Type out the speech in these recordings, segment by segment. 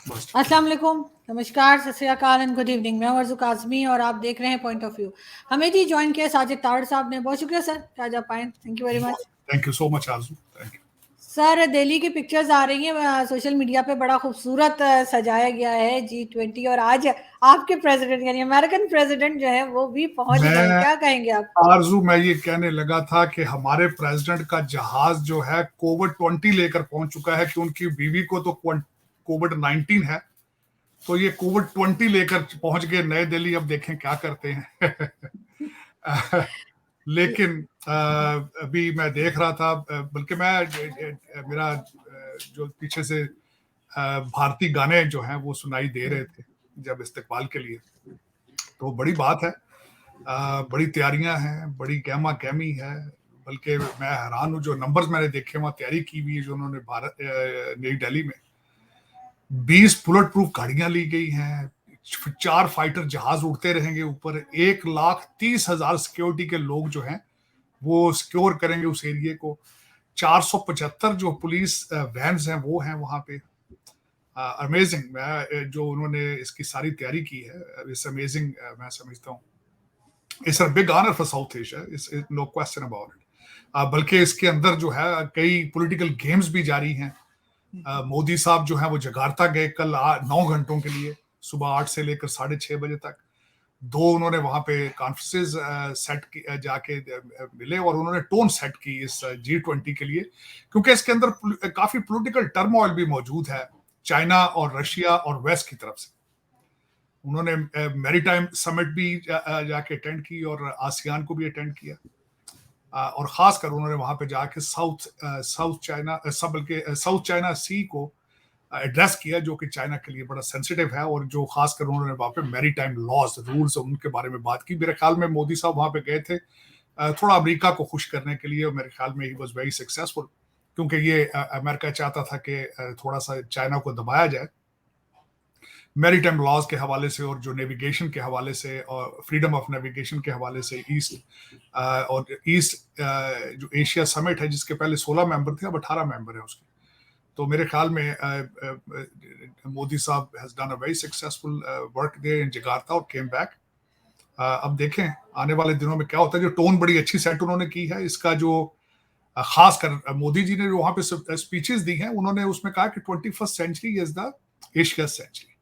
First. अस्सलाम वालेकुम, नमस्कार, सत श्री अकाल एंड गुड इवनिंग। मैं अर्जुक आजमी और आप देख रहे हैं पॉइंट ऑफ व्यू। हमें जी ज्वाइन किया साजिद ताड़ साहब ने, बहुत शुक्रिया सर कि आज आप आए, thank you very much. Thank you so much Aarzoo, thank you. Sir Delhi की पिक्चर्स आ रही हैं सोशल मीडिया पे, बड़ा खूबसूरत सजाया गया है G20 और आज आपके प्रेसिडेंट यानी अमेरिकन प्रेसिडेंट जो है वो भी पहुंच गए, मैं क्या कहेंगे आप? आरजू, मैं ये कहने लगा था कि हमारे प्रेसिडेंट का जहाज जो है कोविड-20 लेकर पहुंच चुका है कि उनकी बीवी को तो कोविड-19 है, तो ये कोविड-20 लेकर पहुंच गए नए दिल्ली। अब देखें क्या करते हैं। लेकिन अभी मैं देख रहा था, बल्कि मेरा जो पीछे से भारतीय गाने जो हैं वो सुनाई दे रहे थे जब इस्तकबाल के लिए, तो बड़ी बात है। बड़ी तैयारियां हैं, बड़ी गहमा गहमी है। बल्कि मैं हैरान हूँ, जो नंबर्स मैंने देखे वहाँ तैयारी की हुई है जो उन्होंने भारत नई दिल्ली में 20 बुलेट प्रूफ गाड़ियां ली गई हैं, 4 फाइटर जहाज उड़ते रहेंगे ऊपर, 1,30,000 सिक्योरिटी के लोग जो हैं वो सिक्योर करेंगे उस एरिया को। 475 जो पुलिस वैन्स हैं वो हैं वहां पे। अमेजिंग, मैं जो उन्होंने इसकी सारी तैयारी की है, इट्स अमेजिंग। मैं समझता हूँ it's a big honour for South Asia, it's no question about it. बल्कि इसके अंदर जो है कई पॉलिटिकल गेम्स भी जारी हैं। मोदी साहब जो है वो जकार्ता गए कल 9 घंटों के लिए, सुबह 8 से लेकर 6:30 बजे तक। 2 उन्होंने वहां पे कॉन्फ्रेंसेस सेट की, जाके मिले और उन्होंने टोन सेट की इस G20 के लिए, क्योंकि इसके अंदर काफी पॉलिटिकल टर्मोइल भी मौजूद है चाइना और रशिया और वेस्ट की तरफ से। उन्होंने मैरीटाइम समिट भी जाके अटेंड की और आसियान को भी अटेंड किया। और खासकर उन्होंने वहां पे जाके साउथ चाइना सी को एड्रेस किया, जो कि चाइना के लिए बड़ा सेंसिटिव है, और जो खासकर उन्होंने वहां पे मैरीटाइम लॉज रूल्स उनके बारे में बात की। मेरे ख्याल में मोदी साहब वहां पे गए थे थोड़ा अमेरिका को खुश करने के लिए, और मेरे ख्याल में ही वाज वेरी सक्सेसफुल, क्योंकि ये अमेरिका चाहता था कि थोड़ा सा चाइना को दबाया जाए मैरीटाइम लॉज के हवाले से, और जो नेविगेशन के हवाले से और फ्रीडम ऑफ नेविगेशन के हवाले से। और ईस्ट जो एशिया समिट है जिसके पहले 16 मेंबर थे, अब 18 मेंबर है उसके। तो मेरे ख्याल में मोदी साहब has done a very successful work there in Jakarta और केम बैक। अब देखें आने वाले दिनों में क्या होता है। जो टोन बड़ी अच्छी सेट उन्होंने की है, इसका जो खासकर मोदी जी ने जो वहां पे स्पीचेस दी हैं, उन्होंने उसमें कहा कि 21st century is the Asia century.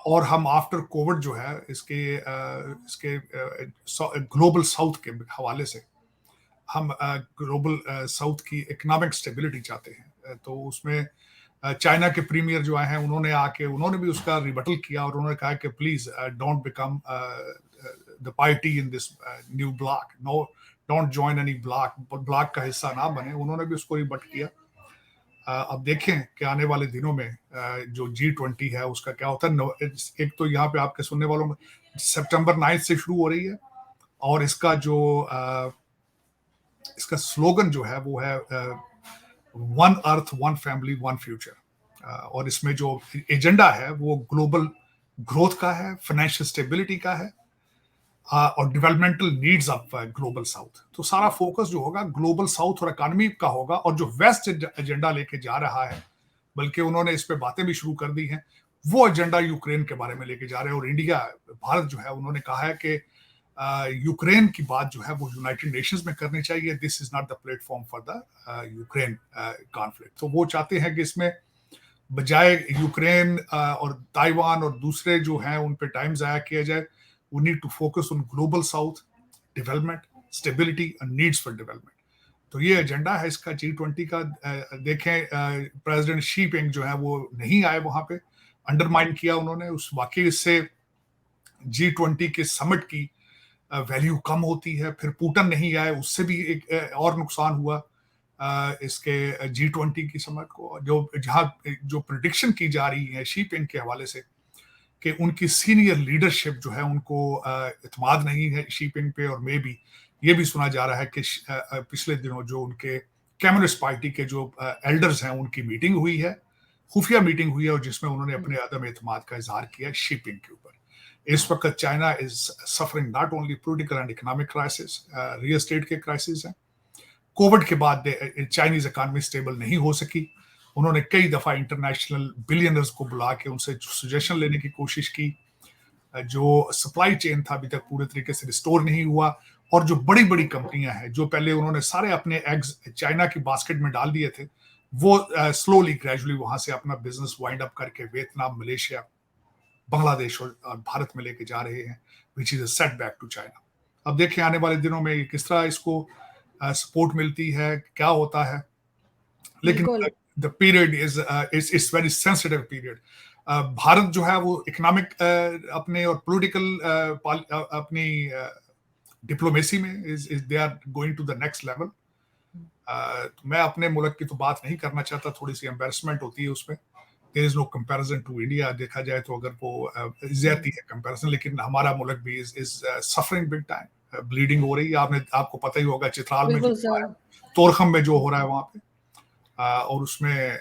और हम आफ्टर कोविड जो है इसके ग्लोबल साउथ के हवाले से हम ग्लोबल साउथ की इकोनॉमिक स्टेबिलिटी चाहते हैं। तो उसमें चाइना के प्रीमियर जो आए हैं उन्होंने भी उसका रिबटल किया, और उन्होंने कहा कि please don't become the party in this new bloc, no don't join any bloc का हिस्सा ना बने। उन्होंने भी उसको रिबट किया। अब देखें कि आने वाले दिनों में जो G20 है उसका क्या होता है। एक तो यहाँ पे आपके सुनने वालों में सितंबर 9 से शुरू हो रही है, और इसका स्लोगन जो है वो है one earth one family one future. और इसमें जो एजेंडा है वो ग्लोबल ग्रोथ का है, फाइनेंशियल स्टेबिलिटी का है, और developmental needs of global south. तो सारा फोकस जो होगा ग्लोबल साउथ और इकोनॉमी का होगा, और जो वेस्ट एजेंडा लेके जा रहा है, बल्कि उन्होंने इस पे बातें भी शुरू कर दी हैं, वो एजेंडा यूक्रेन के बारे में लेके जा रहे हैं। और इंडिया, भारत जो है, उन्होंने कहा है कि यूक्रेन की बात जो है वो यूनाइटेड नेशंस में करनी चाहिए। This is not the platform for the Ukraine conflict. तो वो चाहते हैं कि इसमें बजाय यूक्रेन और ताइवान और दूसरे जो हैं उन पे टाइम जाया किया जाए, we need to focus on global south development, stability and needs for development। तो ये एजेंडा है इसका G20 का। देखें प्रेसिडेंट शी पिंग जो है वो नहीं आए वहां पे, अंडरमाइन किया उन्होंने उस वाकई से। G20 के समिट की वैल्यू कम होती है। फिर पुतिन नहीं आए, उससे भी एक और नुकसान हुआ इसके G20 की समिट को। जो प्रिडिक्शन की जा रही है शी पिंग के हवाले से कि उनकी सीनियर लीडरशिप जो है उनको इत्मीनान नहीं है शी पिंग पे, और मे भी ये भी सुना जा रहा है कि पिछले दिनों जो उनके कम्युनिस्ट पार्टी के जो एल्डर्स हैं उनकी मीटिंग हुई है, खुफिया मीटिंग हुई है, और जिसमें उन्होंने अपने अदम एतमाद का इजहार किया शी पिंग के ऊपर। इस वक्त China is suffering not only political and economic crisis, real estate के क्राइसिस हैं। कोविड के बाद चाइनीज इकोनॉमी स्टेबल नहीं हो सकी, उन्होंने कई दफा इंटरनेशनल बिलियनर्स को बुला के उनसे सजेशन लेने की कोशिश की। जो सप्लाई चेन था अभी तक पूरे तरीके से रिस्टोर नहीं हुआ, और जो बड़ी बड़ी कंपनियां हैं जो पहले उन्होंने सारे अपने एग्स चाइना की बास्केट में डाल दिए थे, वो स्लोली ग्रेजुअली वहां से अपना बिजनेस वाइंड अप करके वियतनाम, मलेशिया, बांग्लादेश और भारत में लेके जा रहे हैं, which is a setback to China. अब देखिए आने वाले दिनों में किस तरह इसको सपोर्ट मिलती है, क्या होता है, लेकिन बिल्कुल। The period is very sensitive period. Bharat जो है वो इकोनॉमिक अपने और पॉलिटिकल अपनी डिप्लोमेसी में they are going to the next level. मैं अपने मुल्क की तो बात नहीं करना चाहता, थोड़ी सी एम्बेरसमेंट होती है उसमें। There is no comparison to India, देखा जाए तो अगर वो ज्यादती है कंपैरिजन, लेकिन हमारा मुल्क भी is suffering big time, bleeding हो रही है। आपको पता ही होगा चित्राल में जो बिल्कुल हो रहा सर। है, तोरखम में जो हो रहा है वहां पे, और उसमें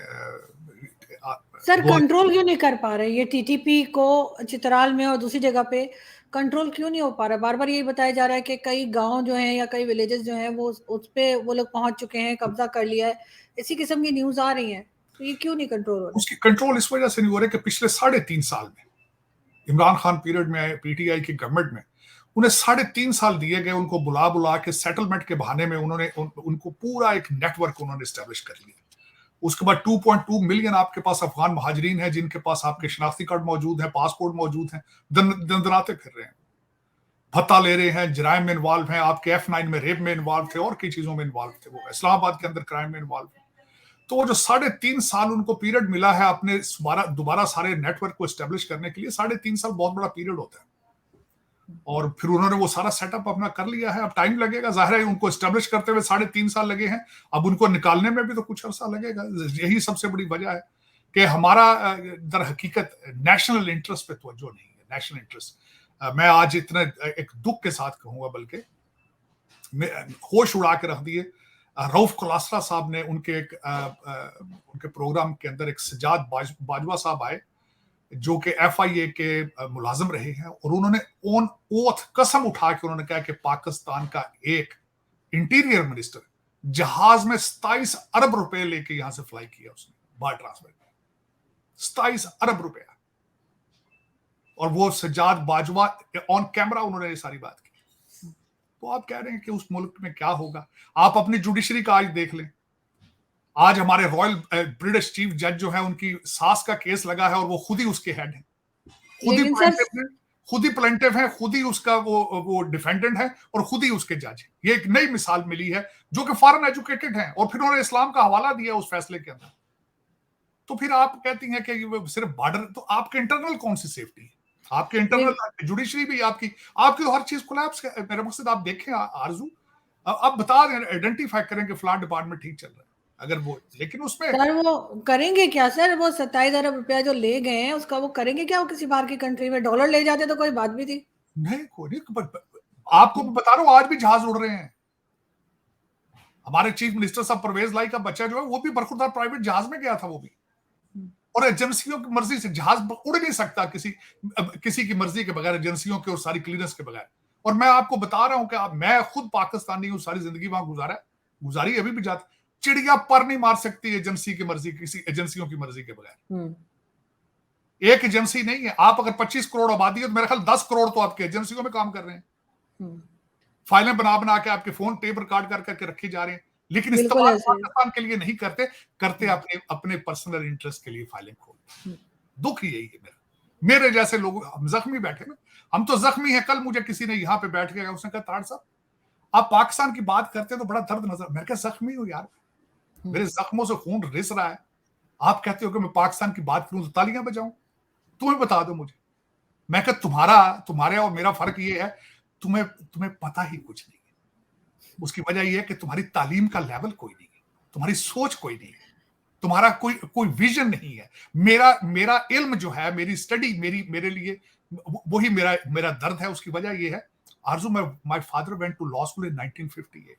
सर वो कंट्रोल क्यों नहीं कर पा रहे ये टीटीपी को, चित्राल में और दूसरी जगह पे कंट्रोल क्यों नहीं हो पा रहा? बार बार यही बताया जा रहा है कि कई गांव जो हैं या कई विलेजेस जो हैं वो उस पे वो लोग पहुंच चुके हैं, कब्जा कर लिया है, इसी किस्म की न्यूज आ रही है, तो ये क्यों नहीं कंट्रोल हो रहा? उसकी कंट्रोल इस वजह से नहीं हो रहा कि पिछले 3.5 साल में इमरान खान पीरियड में पीटीआई की गवर्नमेंट में उन्हें 3.5 साल दिए गए, उनको बुला बुला के सेटलमेंट के बहाने में उनको पूरा एक नेटवर्क उन्होंने एस्टेब्लिश कर लिया। उसके बाद 2.2 मिलियन आपके पास अफगान महाजरीन है जिनके पास आपके शनाख्ती कार्ड मौजूद है, पासपोर्ट मौजूद है, दंदनाते फिर रहे हैं, भत्ता ले रहे हैं, जराइम में इन्वॉल्व हैं, आपके F9 में रेप में इन्वॉल्व थे और कई चीजों में इन्वॉल्व थे, वो इस्लामाबाद के अंदर क्राइम में इन्वॉल्व है। तो वो जो 3.5 साल उनको पीरियड मिला है अपने दोबारा सारे नेटवर्क को एस्टेब्लिश करने के लिए, 3.5 साल बहुत बड़ा पीरियड होता है। और फिर उन्होंने वो सारा सेटअप अपना कर लिया है, अब टाइम लगेगा, जाहिर है उनको एस्टेब्लिश करते हुए 3.5 साल लगे हैं, अब उनको निकालने में भी तो कुछ अर्सा लगेगा। यही सबसे बड़ी वजह है कि हमारा दर हकीकत नेशनल इंटरेस्ट पे तवज्जो नहीं है। नेशनल इंटरेस्ट मैं आज इतना एक दुख के साथ कहूंगा, बल्कि होश उड़ा के रख दिए। रऊफ कुलासरा साहब ने उनके प्रोग्राम के अंदर एक सजाद बाजवा साहब आए जो कि FIA के मुलाजिम रहे हैं, और उन्होंने ऑन ओथ कसम उठा के उन्होंने कहा कि पाकिस्तान का एक इंटीरियर मिनिस्टर जहाज में 27 अरब रुपए लेके यहां से फ्लाई किया उसने, बार ट्रांसफर 27 अरब रुपया, और वो सजाद बाजवा ऑन कैमरा उन्होंने ये सारी बात की। तो आप कह रहे हैं कि उस मुल्क में क्या होगा? आप अपनी जुडिशरी का आज देख लें। आज हमारे रॉयल ब्रिटिश चीफ जज जो है उनकी सास का केस लगा है और वो खुद ही उसके हेड है, खुद ही प्लेंटिफ है, खुद ही उसका वो डिफेंडेंट है और खुद ही उसके जज है। ये एक नई मिसाल मिली है जो कि फॉरेन एजुकेटेड है, और फिर उन्होंने इस्लाम का हवाला दिया उस फैसले के अंदर। तो फिर आप कहती हैं कि सिर्फ बॉर्डर, तो आपके इंटरनल कौन सी सेफ्टी है? आपके इंटरनल जुडिशरी भी आपकी तो हर चीज कोलैप्स। मेरा मकसद आप देखें आरजू, अब बता रहे हैं, आइडेंटिफाई करें कि फ्लैट डिपार्टमेंट ठीक चल रहा है अगर वो, लेकिन उसमें सर वो करेंगे क्या? सर वो 27 अरब रुपया जो ले गए हैं उसका वो करेंगे क्या? वो किसी बाहर की कंट्री में डॉलर ले जाते तो कोई बात भी थी नहीं, कोई नहीं। आपको बता रहा हूं आज भी जहाज उड़ रहे हैं। हमारे चीफ मिनिस्टर साहब परवेज लाई का बच्चा जो है वो भी बरखुरदार प्राइवेट जहाज में गया था वो भी, और एजेंसियों की मर्जी से जहाज उड़ नहीं सकता किसी की मर्जी के बगैर, एजेंसियों के और सारी क्लीयरेंस के बगैर। और मैं आपको बता रहा हूं कि मैं खुद पाकिस्तानी हूं, सारी जिंदगी वहां गुजारी अभी भी जाती। चिड़िया पर नहीं मार सकती एजेंसी की मर्जी, किसी एजेंसियों की मर्जी के बगैर। एक एजेंसी नहीं है। आप अगर 25 करोड़ आबादी है तो मेरे ख्याल 10 करोड़ तो आपके एजेंसियों में काम कर रहे हैं, फाइलें बना के आपके फोन टेप रिकॉर्ड करके रखी जा रहे हैं, लेकिन इस्तेमाल पाकिस्तान के लिए नहीं करते अपने पर्सनल इंटरेस्ट के लिए फाइलें खोलते। दुख यही है मेरे जैसे लोग, हम जख्मी बैठे ना, हम तो जख्मी है। कल मुझे किसी ने यहाँ पे बैठ के उसने कहा ताड़ साहब आप पाकिस्तान की बात करते तो बड़ा दर्द नजर, मैं क्या जख्मी हूँ यार, मेरे जख्मों से खून रिस रहा है। आप कहते हो कि मैं पाकिस्तान की बात करूं तो तालियां बजाऊं? तुम्हें बता दो मुझे, मैं क्या तुम्हारे और मेरा फर्क ये है, तुम्हें पता ही कुछ नहीं है। उसकी वजह यह है कि तुम्हारी तालीम का लेवल कोई नहीं है, तुम्हारी सोच कोई नहीं है, तुम्हारा कोई विजन नहीं है। मेरा इल्म जो है, मेरी स्टडी, मेरे लिए वही मेरा दर्द है। उसकी वजह यह है Arzoo, my father went to law school in 1958,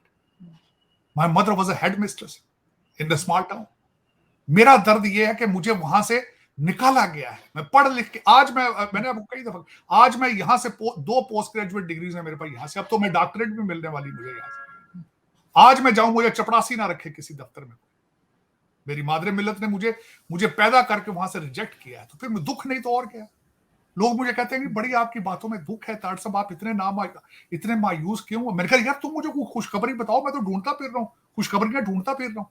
my mother was a headmistress in the small town. मेरा दर्द यह है कि मुझे वहां से निकाला गया है। मैं पढ़ लिख के आज मैंने आपको कई दफा, आज मैं यहां से 2 पोस्ट ग्रेजुएट डिग्रीज है मेरे पास यहां से, अब तो मैं डॉक्टरेट भी मिलने वाली मुझे यहां से। आज मैं जाऊं मुझे चपरासी ना रखे किसी दफ्तर में, मेरी मादरे मिल्लत ने मुझे पैदा करके वहां से रिजेक्ट किया है, तो फिर मैं दुख नहीं तो और क्या। लोग मुझे कहते हैं कि बड़ी आपकी बातों में दुख है ताड़ साहब, आप इतने मायूस क्यों? मैंने कहा यार तुम मुझे कोई खुशखबरी बताओ, मैं तो ढूंढता फिर रहा हूँ, खुशखबरियां ढूंढता फिर रहा हूँ,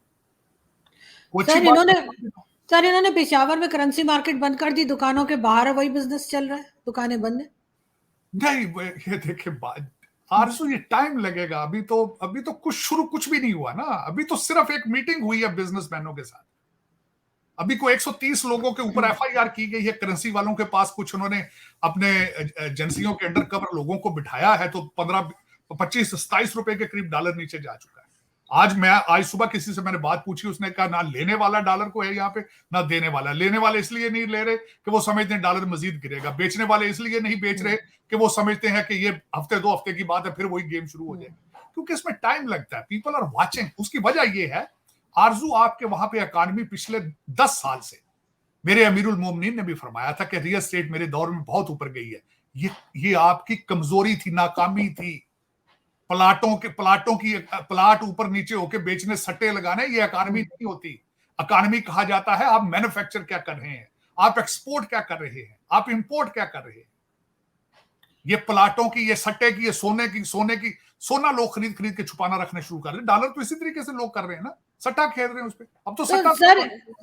वो अच्छी सर बात इन्होंने है। सर इन्होंने पेशावर में करेंसी मार्केट बंद कर दी, दुकानों के बाहर है, वही बिजनेस चल रहा है, दुकानें बंद है। नहीं ये देखिए बात आरजू, ये टाइम लगेगा, अभी तो कुछ भी नहीं हुआ ना, अभी तो सिर्फ एक मीटिंग हुई है बिजनेसमैनों के साथ। अभी को 130 लोगों के ऊपर एफआईआर की गई है, करेंसी वालों के पास कुछ उन्होंने अपने एजेंसियों के अंडर कवर लोगों को बिठाया है, तो 25-27 रुपए के करीब डॉलर नीचे जा चुका है। आज सुबह किसी से मैंने बात पूछी, उसने कहा ना लेने वाला डॉलर को है यहाँ पे, ना देने वाला। लेने वाले इसलिए नहीं ले रहे कि वो समझते हैं डॉलर मजीद गिरेगा, बेचने वाले इसलिए नहीं बेच रहे कि वो समझते हैं कि ये हफ्ते 2 हफ्ते की बात है, फिर वही गेम शुरू हो जाएगी, क्योंकि इसमें टाइम लगता है। People are watching. उसकी वजह ये है आरजू, आपके वहां पे इकॉनमी पिछले 10 साल से, मेरे अमीरुल मोमिनीन ने भी फरमाया था कि रियल एस्टेट मेरे दौर में बहुत ऊपर गई है। ये आपकी कमजोरी थी, नाकामी थी। प्लाट ऊपर नीचे होके बेचने, सट्टे लगाने, ये इकॉनमी नहीं होती। इकॉनमी कहा जाता है आप मैन्युफैक्चर क्या कर रहे हैं, आप एक्सपोर्ट क्या कर रहे हैं, आप इंपोर्ट क्या कर रहे हैं। ये प्लाटों की, ये सट्टे की, ये सोने की सोना लोग खरीद खरीद के छुपाना रखने शुरू कर रहे हैं। डॉलर तो इसी तरीके से लोग कर रहे हैं ना, सट्टा खेल रहे हैं उस पर। अब तो सट्टा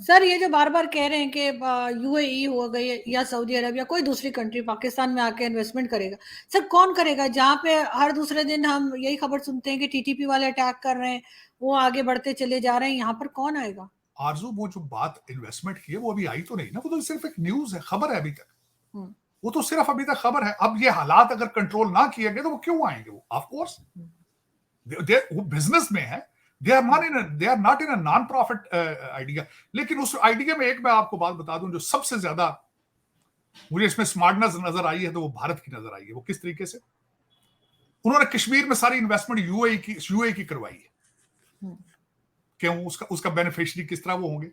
सर ये जो बार बार कह रहे हैं कि यूएई हो गई या सऊदी अरब या कोई दूसरी कंट्री पाकिस्तान में आके इन्वेस्टमेंट करेगा, सर कौन करेगा? जहां पे हर दूसरे दिन हम यही खबर सुनते हैं कि टीटीपी वाले अटैक कर रहे हैं, वो आगे बढ़ते चले जा रहे हैं, यहाँ पर कौन आएगा? आरजू, वो जो बात इन्वेस्टमेंट की है वो अभी आई तो नहीं ना, वो तो सिर्फ एक न्यूज है, खबर है अभी तक। वो तो सिर्फ अभी तक खबर है। अब ये हालात अगर कंट्रोल ना किए गए तो वो क्यों आएंगे? वो ऑफ कोर्स वो बिजनेस में है, they are not in a non profit idea. लेकिन उस आइडिया में एक मैं आपको बात बता दूं, जो सबसे ज्यादा मुझे इसमें स्मार्टनेस नजर आई है, तो वो भारत की नजर आई है। वो किस तरीके से उन्होंने कश्मीर में सारी इन्वेस्टमेंट यूएई की करवाई है। क्यों? उसका बेनिफिशियरी किस तरह वो होंगे?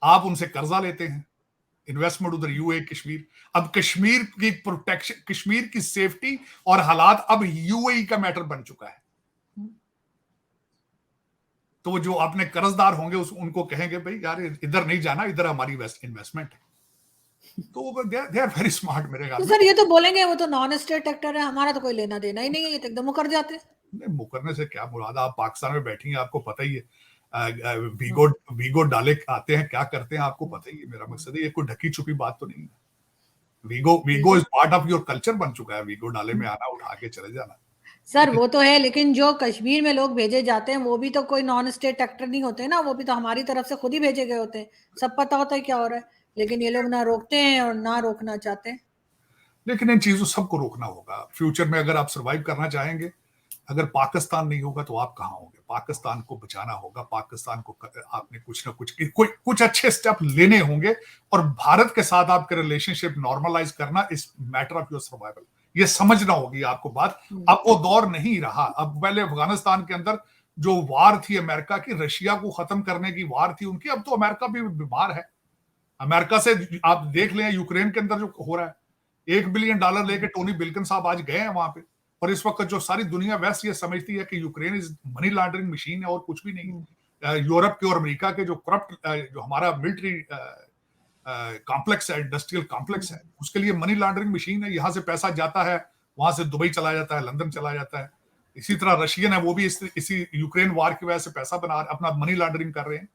आप उनसे कर्जा लेते हैं, इन्वेस्टमेंट उधर यूएई कश्मीर। अब कश्मीर की प्रोटेक्शन, कश्मीर की सेफ्टी और हालात अब यूएई का मैटर बन चुका है। तो जो अपने कर्जदार होंगे उनको कहेंगे भाई यार इधर नहीं जाना, इधर हमारी इन्वेस्टमेंट है। तो दे आर वेरी स्मार्ट मेरे ख्याल तो में। सर ये तो बोलेंगे वो तो नॉन स्टेट एक्टर है, हमारा तो कोई लेना देना ही नहीं है, ये तो एकदम मुकर जाते हैं। नहीं, मुकरने से क्या मुराद, आप पाकिस्तान में बैठी हैं, आपको पता ही है। वीगो डाले आते हैं, क्या करते हैं आपको पता ही है। मेरा मकसद है ये कोई ढकी छुपी बात तो नहीं है। वीगो is part of your culture बन चुका है। वीगो डाले में आना, उठा के चले जाना। सर वो तो है, लेकिन जो कश्मीर में लोग भेजे जाते हैं वो भी तो कोई नॉन स्टेट एक्टर नहीं होते ना, वो भी तो हमारी तरफ से खुद ही भेजे गए होते हैं, सब पता होता है क्या हो रहा है, लेकिन ये लोग ना रोकते हैं और ना रोकना चाहते हैं। लेकिन इन चीजों सबको रोकना होगा। फ्यूचर में अगर आप सर्वाइव करना चाहेंगे, अगर पाकिस्तान नहीं होगा तो आप कहाँ होंगे? पाकिस्तान को बचाना होगा, पाकिस्तान को आपने कुछ ना कुछ अच्छे स्टेप लेने होंगे, और भारत के साथ आपके रिलेशनशिप नॉर्मलाइज करना इस मैटर ऑफ योर सर्वाइवल, ये समझना होगी आपको बात। अब वो दौर नहीं रहा। अब पहले अफगानिस्तान के अंदर जो वार थी अमेरिका की, रशिया को खत्म करने की वार थी उनकी, अब तो अमेरिका भी बीमार है। अमेरिका से आप देख लें यूक्रेन के अंदर जो हो रहा है, $1 बिलियन लेके टोनी बिल्कन साहब आज गए हैं वहां पे। और इस वक्त जो सारी दुनिया वेस्ट ये समझती है कि Ukraine is money laundering machine है और कुछ भी नहीं। यूरोप के और अमेरिका के जो करप्ट जो हमारा मिलिट्री कॉम्प्लेक्स है, इंडस्ट्रियल कॉम्प्लेक्स है, उसके लिए मनी लॉन्ड्रिंग मशीन है। यहां से पैसा जाता है, वहां से दुबई चला जाता है, लंदन चला जाता है। इसी तरह रशियन है, वो भी इसी यूक्रेन वार की वजह से पैसा बना, अपना मनी लॉन्ड्रिंग कर रहे हैं।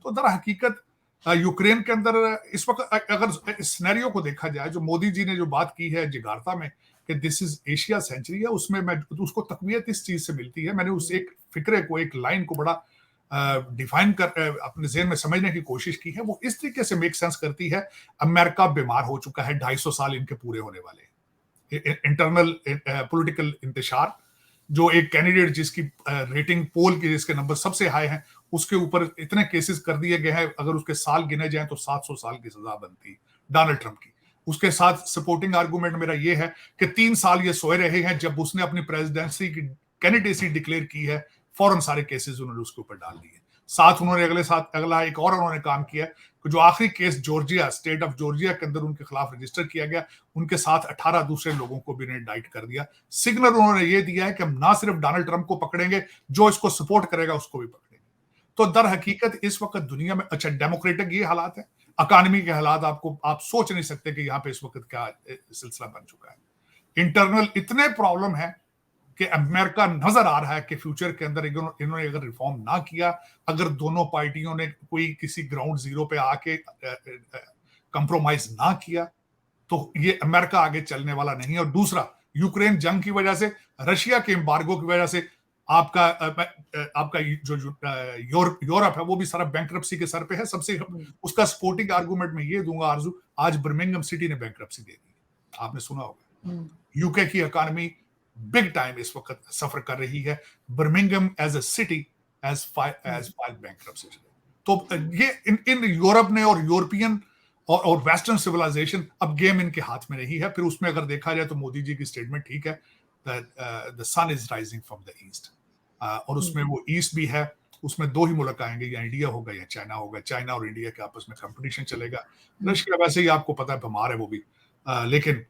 तो दर हकीकत यूक्रेन के अंदर इस वक्त अगर इस सिनेरियो को देखा जाए, जो मोदी जी ने जो बात की है जगार्ता में कि दिस इज एशिया सेंचुरी है, उसमें मैं उसको तकवीयत इस चीज से मिलती है। मैंने उस एक फिक्रे को, एक लाइन को बड़ा डिफाइन कर अपने ज़हन में समझने की कोशिश की है। वो इस तरीके से मेक सेंस करती है, अमेरिका बीमार हो चुका है, 250 साल इनके पूरे होने वाले। इंटरनल पॉलिटिकल इंतशार, जो एक कैंडिडेट जिसकी रेटिंग पोल के जिसके नंबर सबसे हाई हैं, उसके ऊपर इतने केसेस कर दिए गए हैं, अगर उसके साल गिने जाएं तो 700 साल की सजा बनती डोनाल्ड ट्रंप की। उसके साथ सपोर्टिंग आर्गुमेंट मेरा ये है कि 3 साल ये सोए रहे हैं, जब उसने अपनी प्रेसिडेंसी की कैंडिडेसी डिक्लेयर की है, फौरन सारे केसेस उन्होंने उसके ऊपर डाल दिए। साथ उन्होंने अगला एक और उन्होंने काम किया कि जो आखिरी case Georgia, state of Georgia के अंदर उनके खिलाफ रजिस्टर किया गया, उनके साथ 18 दूसरे लोगों को भी इंडाइट कर दिया। सिग्नल उन्होंने ये दिया है कि हम ना सिर्फ डोनाल्ड ट्रंप को पकड़ेंगे, जो इसको सपोर्ट करेगा उसको भी पकड़ेंगे। तो दर हकीकत इस वक्त दुनिया में, अच्छा डेमोक्रेटिक ये हालात है, इकोनॉमी के हालात आपको, आप सोच नहीं सकते कि यहाँ पे इस वक्त क्या सिलसिला बन चुका है। इंटरनल इतने प्रॉब्लम है कि अमेरिका नजर आ रहा है कि फ्यूचर के अंदर इन्होंने अगर रिफॉर्म ना किया, अगर दोनों पार्टियों ने कोई किसी ग्राउंड जीरो पे आके कंप्रोमाइज ना किया, तो ये अमेरिका आगे चलने वाला नहीं है। और दूसरा, यूक्रेन जंग की वजह से, रशिया के एम्बार्गो की वजह से आपका आपका जो यूरोप है वो भी सारा बैंक्रप्सी के सर पे है। सबसे उसका सपोर्टिंग आर्गुमेंट मैं ये दूंगा आरजू, आज बर्मिंघम सिटी ने बैंक्रप्सी दे दी, आपने सुना होगा। यूके की इकोनॉमी बिग टाइम इस वक्त सफर कर रही है। Birmingham as a city has filed bankruptcy. तो ये इन यूरोप ने और यूरोपियन और वेस्टर्न सिविलाइजेशन, अब गेम इनके हाथ में नहीं है। फिर उसमें अगर देखा जाए तो मोदी जी की स्टेटमेंट ठीक है, the sun is rising from the east, और उसमें वो ईस्ट भी है, उसमें दो ही मुल्क आएंगे, या इंडिया होगा या चाइना होगा। चाइना और इंडिया के आपस में कंपटीशन चलेगा। रशिया वैसे ही आपको पता है बीमार है वो भी, लेकिन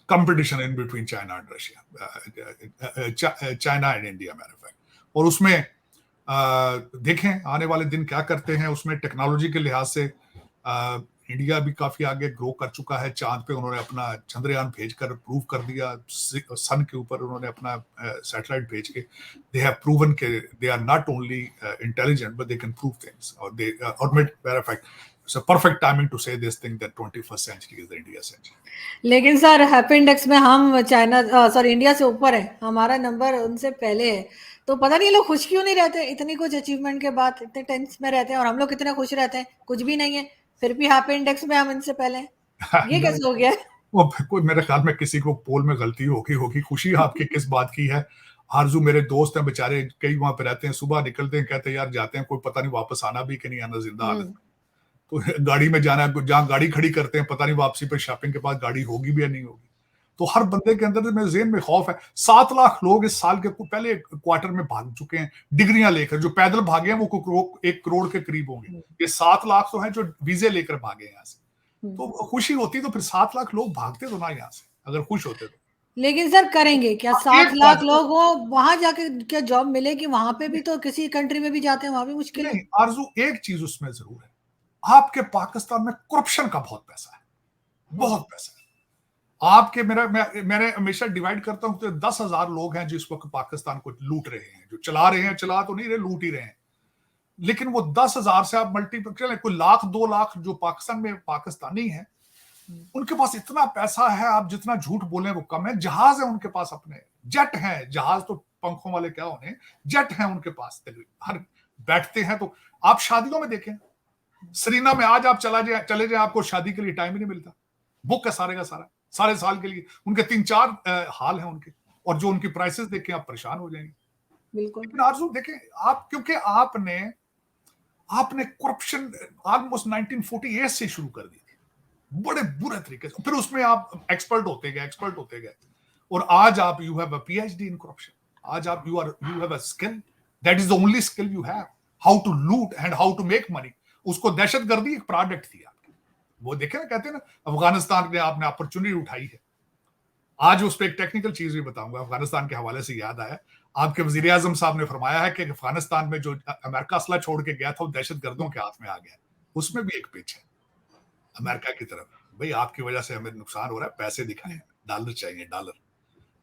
competition in between China and Russia, China and India matter of fact. और उसमें देखें आने वाले दिन क्या करते हैं। उसमें टेक्नोलॉजी के लिहाज से इंडिया भी काफी आगे ग्रो कर चुका है। चांद पे उन्होंने अपना चंद्रयान भेजकर प्रूव कर दिया, सन के ऊपर उन्होंने अपना सैटेलाइट भेज के दे हैव प्रूवन के they are not only intelligent but they can prove things. और दे और matter of fact it's a perfect timing to say this thing that 21st century is the India century. लेकिन sir happy index में हम China sorry India से ऊपर है, हमारा number उनसे पहले है। तो पता नहीं लोग खुश क्यों नहीं रहते, इतनी कुछ अचीवमेंट के बाद इतने टेंस में रहते हैं, और हम लोग कितने खुश रहते हैं, कुछ भी नहीं है, फिर भी हैप्पी इंडेक्स में हम इनसे पहले हैं। ये कैसे हो गया? वो कोई मेरे ख्याल में किसी को पोल में गलती होगी। खुशी आपकी किस बात की है? आरजू मेरे दोस्त हैं बेचारे, कई वहां पे रहते हैं, सुबह निकलते हैं, कहते हैं यार जाते हैं, कोई पता नहीं वापस आना भी कि नहीं आना जिंदा हालत में। तो गाड़ी में जाना है, जहां गाड़ी खड़ी करते हैं पता नहीं वापसी पे शॉपिंग के बाद गाड़ी होगी भी या नहीं होगी। तो हर बंदे के अंदर मेरे ज़हन में खौफ है। 7 लाख लोग इस साल के पहले क्वार्टर में भाग चुके हैं डिग्रियां लेकर। जो पैदल भागे हैं वो 1 करोड़ के करीब होंगे। ये 7 लाख तो हैं जो वीजे लेकर भागे यहाँ से। तो खुशी होती तो फिर 7 लाख लोग भागते तो ना यहाँ से, अगर खुश होते तो। लेकिन सर करेंगे क्या? 7 लाख लोग वो वहां जाके क्या जॉब मिलेगी? वहां पे भी तो किसी कंट्री में भी जाते हैं, वहां भी मुश्किल है। नहीं आरजू, एक चीज उसमें जरूर है, आपके पाकिस्तान में करप्शन का बहुत पैसा है, बहुत पैसा है। आपके मैंने हमेशा डिवाइड करता हूं तो 10,000 लोग हैं जिस वक्त पाकिस्तान को लूट रहे हैं, जो चला रहे हैं, चला तो नहीं रहे, लूट ही रहे हैं। लेकिन वो 10,000 से आप मल्टीप्लाई, कोई 1,00,000-2 लाख जो पाकिस्तान में पाकिस्तानी है, उनके पास इतना पैसा है, आप जितना झूठ बोले वो कम है। जहाज है उनके पास, अपने जेट हैं, जहाज तो पंखों वाले क्या होने, जेट हैं उनके पास, हर बैठते हैं। तो आप शादियों में देखें, सरीना में आज आप चले जाए, आपको शादी के लिए टाइम ही नहीं मिलता, बुक है सारे का सारे साल के लिए। उनके 3-4 हाल हैं उनके, और जो उनकी प्राइसेस देखें आप परेशान हो जाएंगे। बिल्कुल। लेकिन आरजू देखें आप, क्योंकि आपने करप्शन ऑलमोस्ट 1948 से शुरू कर दी थी, बड़े बुरे तरीके से। फिर उसमें आप एक्सपर्ट होते गए, और आज आप you have a PhD in corruption. आज आप you have a skill, that is the only skill you have, how to loot and how to make money. उसको दहशतगर्दी एक प्रोडक्ट थी आपकी। वो देखे ना, कहते हैं ना, अफगानिस्तान ने आपने अपॉर्चुनिटी उठाई है। आज उस पर एक टेक्निकल चीज भी बताऊंगा, अफगानिस्तान के हवाले से याद आया। आपके वजीर आजम साहब ने फरमाया है कि अफगानिस्तान में जो अमेरिका असला छोड़ के गया था वो दहशतगर्दों के हाथ में आ गया। उसमें भी एक पिच है अमेरिका की तरफ, भाई आपकी वजह से हमें नुकसान हो रहा है, पैसे दिखाएं, डॉलर चाहिए, डॉलर।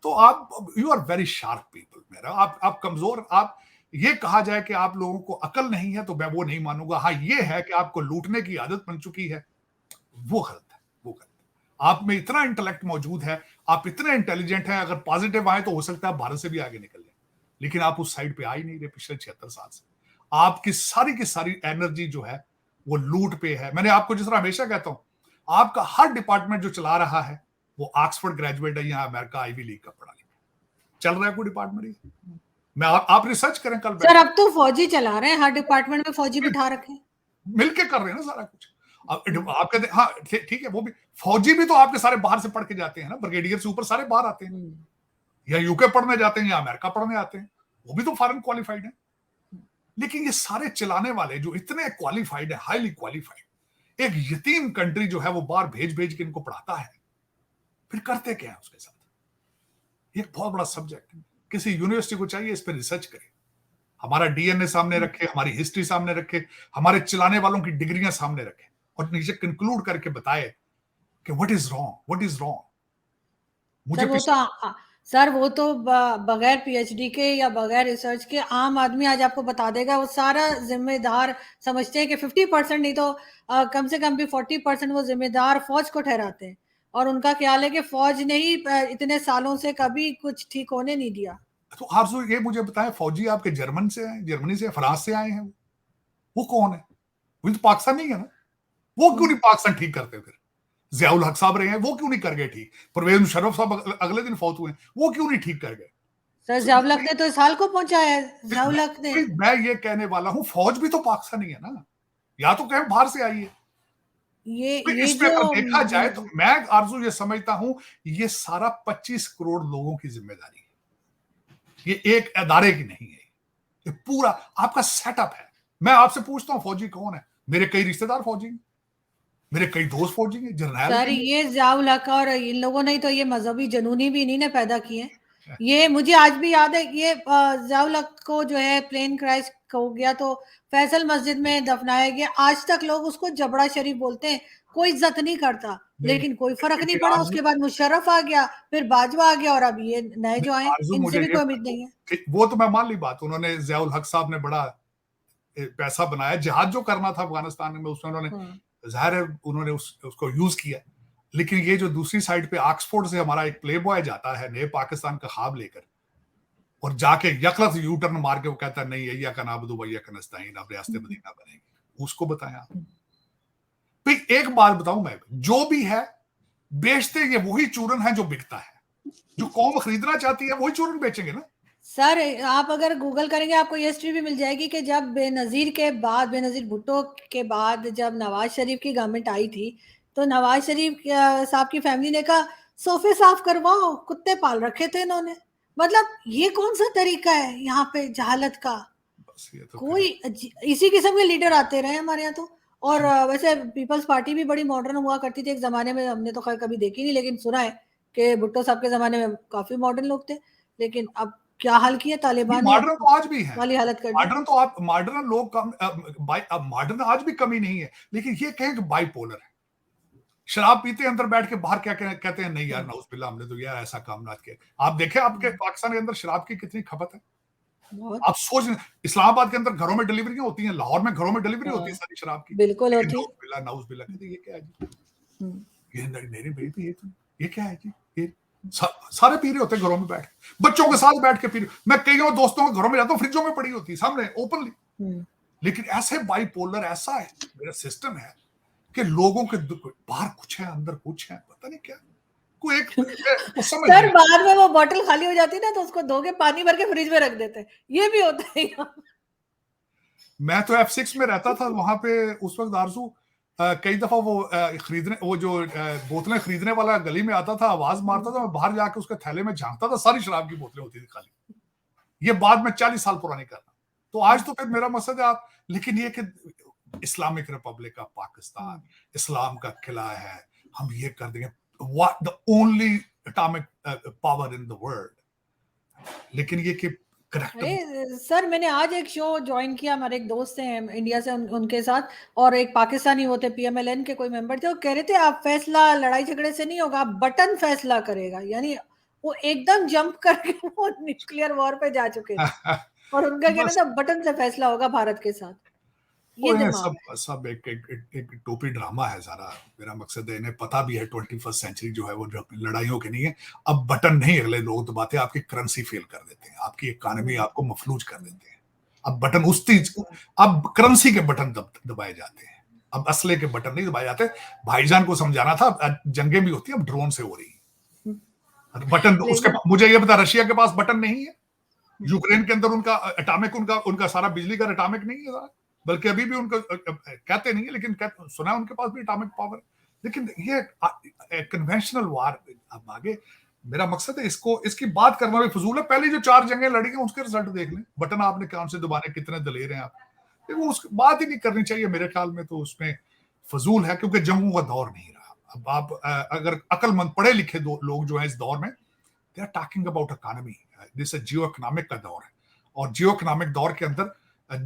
तो आप you are very sharp people. मेरा आप कमजोर, आप ये कहा जाए कि आप लोगों को अकल नहीं है तो मैं वो नहीं मानूंगा। हाँ, ये है कि आपको लूटने की आदत बन चुकी है, वो गलत है, वो गलत है। आप में इतना इंटेलेक्ट मौजूद है, आप इतने इंटेलिजेंट हैं, अगर पॉजिटिव आए तो हो सकता है भारत से भी आगे निकल जाए। लेकिन आप उस साइड पे आ ही नहीं रहे पिछले 76 साल से। आपकी की सारी एनर्जी जो है वो लूट पे है। मैंने आपको जिस तरह हमेशा कहता हूं, आपका हर डिपार्टमेंट जो चला रहा है वो ऑक्सफोर्ड ग्रेजुएट है या अमेरिका आईवी लीग का पढ़ा लिखा चल रहा है कोई डिपार्टमेंट। मैं आप रिसर्च करें कल सर अब तो फौजी चला रहे हैं, हर डिपार्टमेंट में फौजी बिठा रखे हैं, मिलके कर रहे हैं ना सारा कुछ। आप कहते हाँ ठीक है, वो भी फौजी भी तो आपके सारे बाहर से पढ़ के जाते हैं ना, ब्रिगेडियर से ऊपर सारे बाहर आते हैं, या यूके पढ़ने जाते हैं या अमेरिका पढ़ने आते हैं, वो भी तो फॉरेन क्वालिफाइड है। लेकिन ये सारे चलाने वाले जो इतने क्वालिफाइड है, हाईली क्वालिफाइड, एक यतीम कंट्री जो है वो बाहर भेज के इनको पढ़ाता है, फिर करते क्या है उसके साथ? एक बहुत बड़ा सब्जेक्ट है, किसी यूनिवर्सिटी को चाहिए इस पर रिसर्च करे। हमारा डीएनए सामने रखे, हमारी हिस्ट्री सामने रखे, हमारे चलाने वालों की डिग्रियां सामने रखे और नीचे कंक्लूड करके बताए कि what is wrong, what is wrong. मुझे सर वो तो पिछले सर वो तो बगैर पीएचडी के या बगैर रिसर्च के आम आदमी आज आपको बता देगा। वो सारा जिम्मेदार समझते हैं कि 50% नहीं तो कम से कम भी 40% वो जिम्मेदार फौज को ठहराते हैं, और उनका ख्याल है कि फौज ने ही इतने सालों से कभी कुछ ठीक होने नहीं दिया। तो आप ये मुझे बताएं, फौजी आपके जर्मन से आए, जर्मनी से, फ्रांस से आए हैं, वो कौन है? वो तो पाकिस्तान नहीं है ना। वो क्यों नहीं पाकिस्तान ठीक करते? फिर जियाउल हक साहब रहे हैं, वो क्यों नहीं कर गए ठीक? परवेज मुशर्रफ साहब अगले दिन फौत हुए, वो क्यों नहीं ठीक कर गए? सर जियाउल हक ने तो इस हाल को पहुंचाया है। जियाउल हक ने मैं ये कहने वाला हूं, फौज भी तो पाकिस्तानी है ना, या तो कहें बाहर से आई है। ये इसमें जो अगर देखा जाए तो मैं आरजू ये समझता हूं, ये सारा 25 करोड़ लोगों की जिम्मेदारी है, ये एक अदारे की नहीं है, ये पूरा आपका सेटअप है। मैं आपसे पूछता हूं फौजी कौन है? मेरे कई रिश्तेदार फौजी हैं, मेरे कई दोस्त फौजी हैं, जर्नैल सर ये जियाउल हक और इन लोगों ने तो ये मजहबी जुनूनी भी इन्हीं ने पैदा किए। ये मुझे आज भी याद है, ये जियाउल हक को जो है प्लेन क्रैश हो गया तो फैसल मस्जिद में दफनाया गया। आज तक लोग उसको जबड़ा शरीफ बोलते हैं, कोई इज्जत नहीं करता, लेकिन कोई फर्क नहीं पड़ा। उसके बाद मुशर्रफ आ गया, फिर बाजवा आ गया, और अब ये नए जो आए आरजू इनसे मुझे भी ये कोई उम्मीद नहीं है। वो तो मैं मान ली बात, उन्होंने जियाउल हक साहब ने बड़ा पैसा बनाया, जिहाद जो करना था अफगानिस्तान में उसमें उन्होंने जाहिर है उन्होंने उसको यूज किया। लेकिन ये जो दूसरी साइड पे ऑक्सफोर्ड से हमारा एक प्ले बॉय जाता है नए पाकिस्तान का ख्वाब लेकर, और जाके यकलत यू टर्न मार के वो कहता है नहीं अय्या का नाबुदु वय्या का नस्ताईन, अब रियासत मदीना बनेगी, उसको बताएं आप। भाई एक बात बताऊं, मैं जो भी है बेचते ये वही चूरन है जो बिकता है, जो कौम खरीदना चाहती है वही चूरन बेचेंगे ना। सर आप अगर गूगल करेंगे आपको ये हिस्ट्री भी मिल जाएगी कि जब बेनजीर के बाद, बेनजीर भुट्टो के बाद जब नवाज शरीफ की गवर्नमेंट आई थी, तो नवाज शरीफ साहब की फैमिली ने कहा सोफे साफ करवाओ, कुत्ते पाल रखे थे इन्होंने। मतलब ये कौन सा तरीका है यहाँ पे जहालत का? बस ये तो कोई इसी किस्म के लीडर आते रहे हमारे यहाँ तो। और वैसे पीपल्स पार्टी भी बड़ी मॉडर्न हुआ करती थी एक जमाने में, हमने तो खैर कभी देखी नहीं, लेकिन सुना है कि भुट्टो साहब के जमाने में काफी मॉडर्न लोग थे। लेकिन अब क्या हाल किया तालिबान ने, मॉडर्न तो आज भी है, वाली हालत कर दी। मॉडर्न तो आप मॉडर्न लोग कम, मॉडर्न आज भी कमी नहीं है, लेकिन ये कहें कि बाइपोलर है। शराब पीते अंदर बैठ के बाहर क्या कहते हैं, नहीं यार नाउज़ुबिल्लाह हमने तो यार ऐसा काम ना किया। आप देखें आपके पाकिस्तान के अंदर शराब की कितनी खपत है, आप सोच, इस्लामाबाद के अंदर घरों में डिलीवरियां होती हैं, लाहौर में घरों में डिलीवरी होती है सारी शराब की, बिल्कुल होती है। नाउज़ुबिल्लाह नाउज़ुबिल्लाह कहते ये क्या है जी, ये नहीं बेबी ये क्या है जी, ये सारे पी रहे होते हैं घरों में बैठ, बच्चों के साथ बैठ के पी रहे। मैं कईयों दोस्तों के घरों में जाता हूँ, फ्रिजों में पड़ी होती है सामने ओपनली। लेकिन ऐसे बाइपोलर ऐसा है मेरा सिस्टम है कि लोगों के बाहर कुछ है अंदर कुछ है, पता नहीं क्या कोई एक समझ सर बाद में वो बोतल खाली हो जाती है ना, तो उसको धो के पानी भर के फ्रिज में रख देते हैं, ये भी होता है यहाँ। मैं तो F6 में रहता था, वहां पे उस वक्त आरजू कई दफा वो खरीदने, वो जो बोतलें खरीदने वाला गली में आता था, आवाज मारता था, मैं बाहर जाके उसके थैले में झांकता था, सारी शराब की बोतलें होती थी खाली। ये बाद में 40 साल पुरानी करना। तो आज तो फिर मेरा मकसद है आप, लेकिन ये कि इस्लामिक रिपब्लिक ऑफ पाकिस्तान इस्लाम का किला है, हम ये कर देंगे, what the only atomic power in the world. लेकिन ये कि सर मैंने आज एक शो ज्वाइन किया, हमारे एक दोस्त हैं इंडिया से, उनके साथ, और एक पाकिस्तानी होते पीएमएलएन के कोई मेंबर थे, वो कह रहे थे आप फैसला लड़ाई झगड़े से नहीं होगा, आप बटन फैसला करेगा। यानी वो एकदम जंप करके वो न्यूक्लियर वॉर पे जा चुके थे और उनका कहना था बटन से फैसला होगा भारत के साथ। ये दिमाग सब एक टोपी ड्रामा है सारा। मेरा मकसद है इन्हें पता भी है 21st सेंचुरी जो है वो लड़ाइयों की नहीं है। अब बटन नहीं अगले लोग दबाते, आपकी करेंसी फेल कर देते हैं, आपकी इकोनॉमी आपको मफलूज कर देते हैं। अब बटन उस चीज, अब करेंसी के बटन दबाए जाते हैं, अब असले के बटन नहीं दबाए जाते। भाईजान को समझाना था, जंगें भी होती है अब ड्रोन से हो रही है, बटन उसके, मुझे ये बता रशिया के पास बटन नहीं है, यूक्रेन के अंदर उनका एटॉमिक, उनका सारा बिजली का एटॉमिक नहीं है, बल्कि अभी भी उनका कहते नहीं है, लेकिन सुना है उनके पास भी एटॉमिक पावर। लेकिन ये कन्वेंशनल वार अब आगे, मेरा मकसद है इसकी बात करना भी फजूल है। पहले जो 4 जंगें लड़ी हैं उसके रिजल्ट देख लें, बटन आपने कौन से दबाने, कितने दलेर हैं आप, वो उस बात ही नहीं करनी चाहिए मेरे ख्याल में। तो उसमें फजूल है, क्योंकि जंगों का दौर नहीं रहा। अब आप अगर अक्लमंद पढ़े लिखे लोग जो है इस दौर में, they are talking about economy, this geo economic का दौर है। और जियो इकोनॉमिक दौर के अंदर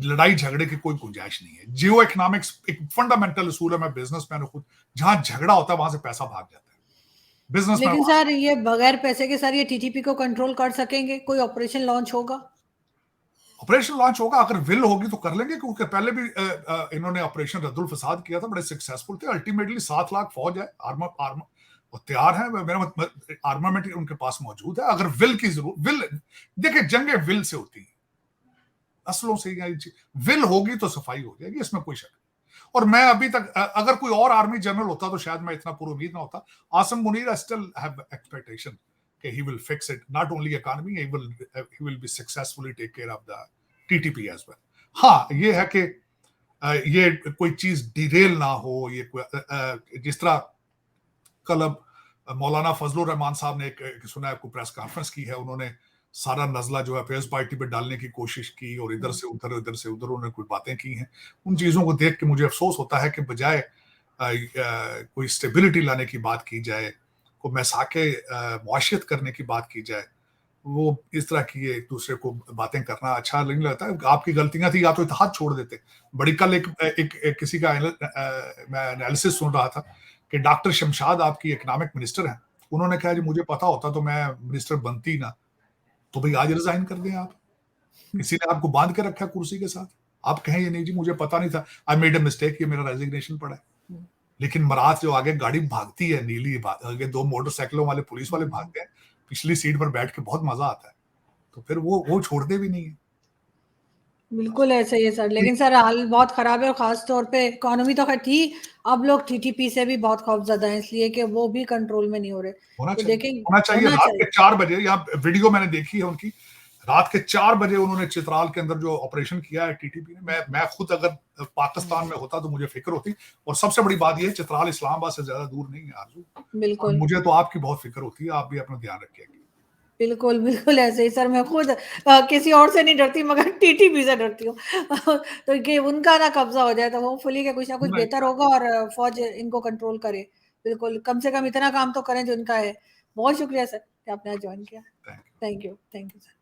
लड़ाई झगड़े की कोई गुंजाइश नहीं है। जियो इकोनॉमिक्स एक फंडामेंटल असूल है, मैं बिजनेसमैन हूं खुद, जहां झगड़ा होता है वहां से पैसा भाग जाता है। बिजनेसमैन लेकिन सर ये बगैर पैसे के सर ये टीटीपी को कंट्रोल कर सकेंगे? कोई ऑपरेशन लॉन्च होगा? ऑपरेशन लॉन्च होगा, अगर विल होगी तो कर लेंगे, क्योंकि पहले भी इन्होंने ऑपरेशन रद्दुल फसाद किया था, बड़े सक्सेसफुल थे। अल्टीमेटली 7 लाख फौज है, आर्मर और तैयार है, मेरा आर्मामेंट उनके पास मौजूद है। अगर विल की जरूरत, विल देखिए जंगे विल से होती है, असलों से विल होगी तो सफाई हो जाएगी, इसमें कोई शक नहीं। और मैं अभी तक अगर कोई और आर्मी जनरल होता तो शायद मैं इतना पूरा उम्मीद ना होता। Asim Munir, I still have expectation कि he will fix it, not only economy, he will be successfully take care of the TTP as well. हाँ, ये है कि ये कोई चीज डिरेल ना हो, ये जिस तरह कल अब मौलाना फजलुर रहमान साहब ने एक सुना है, कोई प्रेस कॉन्फ्रेंस की है, उन्होंने सारा नजला जो है फेज पार्टी पे डालने की कोशिश की और इधर से उधर उन्होंने कोई बातें की हैं। उन चीजों को देख के मुझे अफसोस होता है कि बजाय कोई स्टेबिलिटी लाने की बात की जाए, को मैसाके मुआशियत करने की बात की जाए, वो इस तरह की एक दूसरे को बातें करना अच्छा नहीं लगता है। आपकी गलतियां थी, या तो इत्तेहाद छोड़ देते। बड़ी कल एक किसी का मैं एनालिसिस सुन रहा था कि डॉक्टर शमशाद आपकी इकोनॉमिक मिनिस्टर हैं, उन्होंने कहा जी मुझे पता होता तो मैं मिनिस्टर बनती ना। तो भाई आज रिजाइन कर दें आप, किसी ने आपको बांध के रखा कुर्सी के साथ, आप कहें ये नहीं जी मुझे पता नहीं था, आई मेड अ मिस्टेक, ये मेरा रेजिग्नेशन पड़ा है। लेकिन मरात जो आगे गाड़ी भागती है नीली, आगे 2 मोटरसाइकिलों वाले पुलिस वाले भागते हैं, पिछली सीट पर बैठ के बहुत मजा आता है, तो फिर वो छोड़ते भी नहीं है। बिल्कुल ऐसा ही है सर। लेकिन सर हाल बहुत खराब है, और खास तौर पे इकोनॉमी तो खैर थी, अब लोग टीटीपी से भी बहुत खौफजदा हैं, इसलिए कि वो भी कंट्रोल में नहीं हो रहे। होना तो चाहिए, देखें, होना चाहिए। रात के 4 बजे, यहाँ वीडियो मैंने देखी है उनकी, रात के 4 बजे उन्होंने चित्राल के अंदर जो ऑपरेशन किया है टीटीपी ने, मैं खुद अगर पाकिस्तान में होता तो मुझे फिक्र होती। और सबसे बड़ी बात यह है, चित्राल इस्लामाबाद से ज्यादा दूर नहीं है आरजू, और मुझे तो आपकी बहुत फिक्र होती है, आप भी अपना ध्यान रखिएगा। बिल्कुल, बिल्कुल ऐसे ही सर। मैं खुद किसी और से नहीं डरती, मगर टीटीपी से डरती हूँ। तो कि उनका ना कब्जा हो जाए, तो होपफुली कि कुछ ना कुछ बेहतर होगा और फौज इनको कंट्रोल करे। बिल्कुल, कम से कम इतना काम तो करें जो इनका है। बहुत शुक्रिया सर कि आपने आज ज्वाइन किया। Thank you sir.